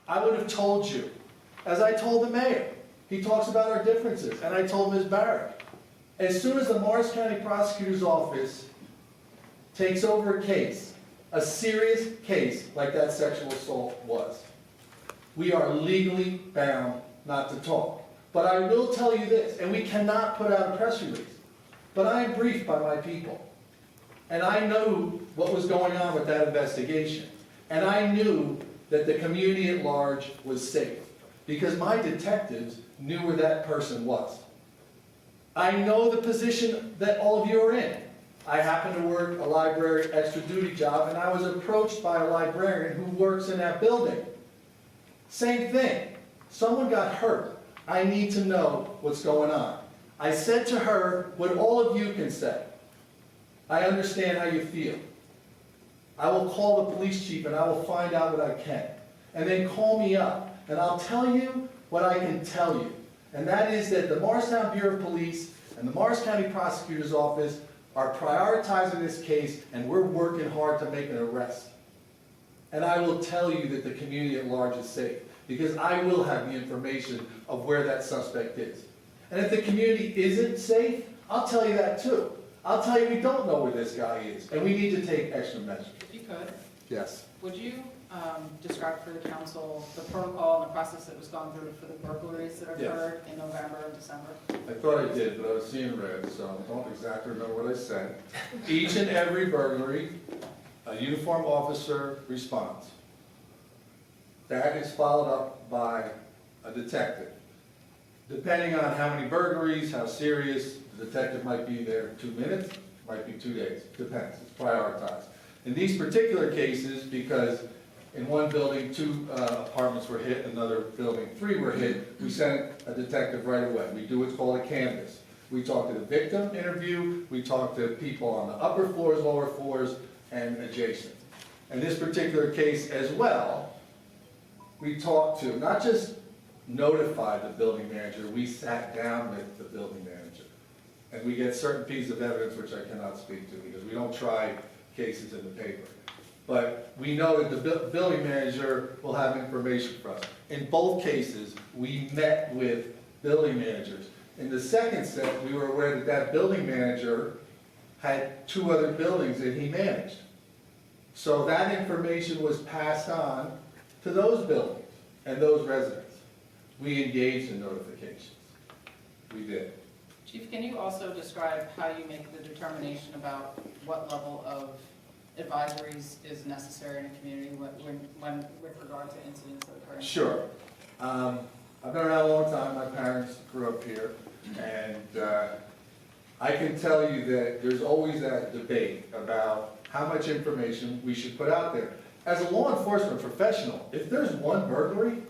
I would have told you, as I told the mayor. He talks about our differences, and I told Ms. Barrett. As soon as the Morris County Prosecutor's Office takes over a case, a serious case like that sexual assault was, we are legally bound not to talk. But I will tell you this, and we cannot put out a press release, but I am briefed by my people. And I knew what was going on with that investigation. And I knew that the community at large was safe, because my detectives knew where that person was. I know the position that all of you are in. I happen to work a library extra duty job, and I was approached by a librarian who works in that building. Same thing. Someone got hurt. I need to know what's going on. I said to her what all of you can say. I understand how you feel. I will call the police chief and I will find out what I can. And then call me up and I'll tell you what I can tell you. And that is that the Morristown Bureau of Police and the Morris County Prosecutor's Office are prioritizing this case, and we're working hard to make an arrest. And I will tell you that the community at large is safe, because I will have the information of where that suspect is. And if the community isn't safe, I'll tell you that too. I'll tell you we don't know where this guy is, and we need to take extra measures. If you could, Yes. would you describe for the council the protocol and the process that was gone through for the burglaries that occurred in November and December? I thought I did, but I was seeing red, so I don't exactly remember what I said. Each and every burglary, a uniformed officer responds. That is followed up by a detective. Depending on how many burglaries, how serious, the detective might be there 2 minutes, might be 2 days, depends, it's prioritized. In these particular cases, because in one building 2 apartments were hit, another building 3 were hit, we sent a detective right away. We do what's called a canvass. We talk to the victim interview, we talk to people on the upper floors, lower floors, and adjacent. In this particular case as well, we talked to, not just notified the building manager, we sat down with the building manager. And we get certain pieces of evidence which I cannot speak to because we don't try cases in the paper. But we know that the building manager will have information for us. In both cases, we met with building managers. In the second set, we were aware that that building manager had 2 other buildings that he managed. So that information was passed on to those buildings and those residents. We engaged in notifications. We did. Chief, can you also describe how you make the determination about what level of advisories is necessary in a community when with regard to incidents that occur? Sure. I've been around a long time. My parents grew up here, and I can tell you that there's always that debate about how much information we should put out there. As a law enforcement professional, if there's one burglary,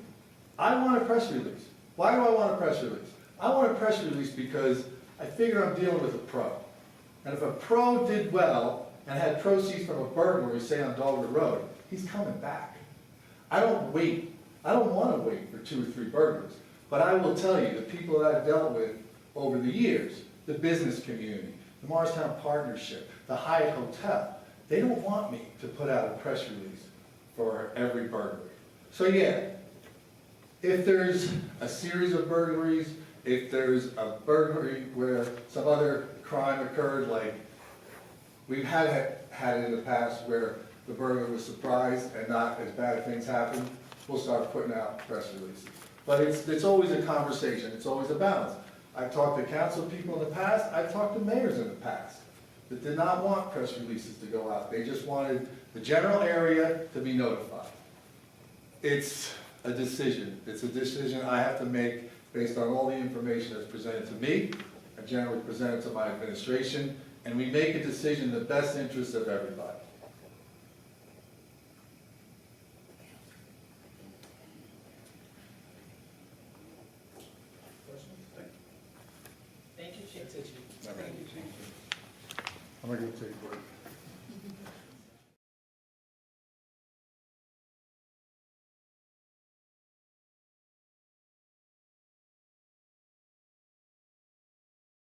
I want a press release. Why do I want a press release? I want a press release because I figure I'm dealing with a pro. And if a pro did well and had proceeds from a burglary, say on Dogwood Road, he's coming back. I don't wait. I don't want to wait for 2 or 3 burglars. But I will tell you, the people that I've dealt with over the years, the business community, the Morristown Partnership, the Hyatt Hotel, they don't want me to put out a press release for every burglary. So yeah, if there's a series of burglaries, if there's a burglary where some other crime occurred, like we've had it in the past where the burglar was surprised and not as bad things happened, we'll start putting out press releases. But it's always a conversation, it's always a balance. I've talked to council people in the past, I've talked to mayors in the past that did not want press releases to go out. They just wanted the general area to be notified. It's a decision. It's a decision I have to make based on all the information that's presented to me, I generally present it to my administration, and we make a decision in the best interest of everybody. Thank you, Chief. I'm going to go take a break.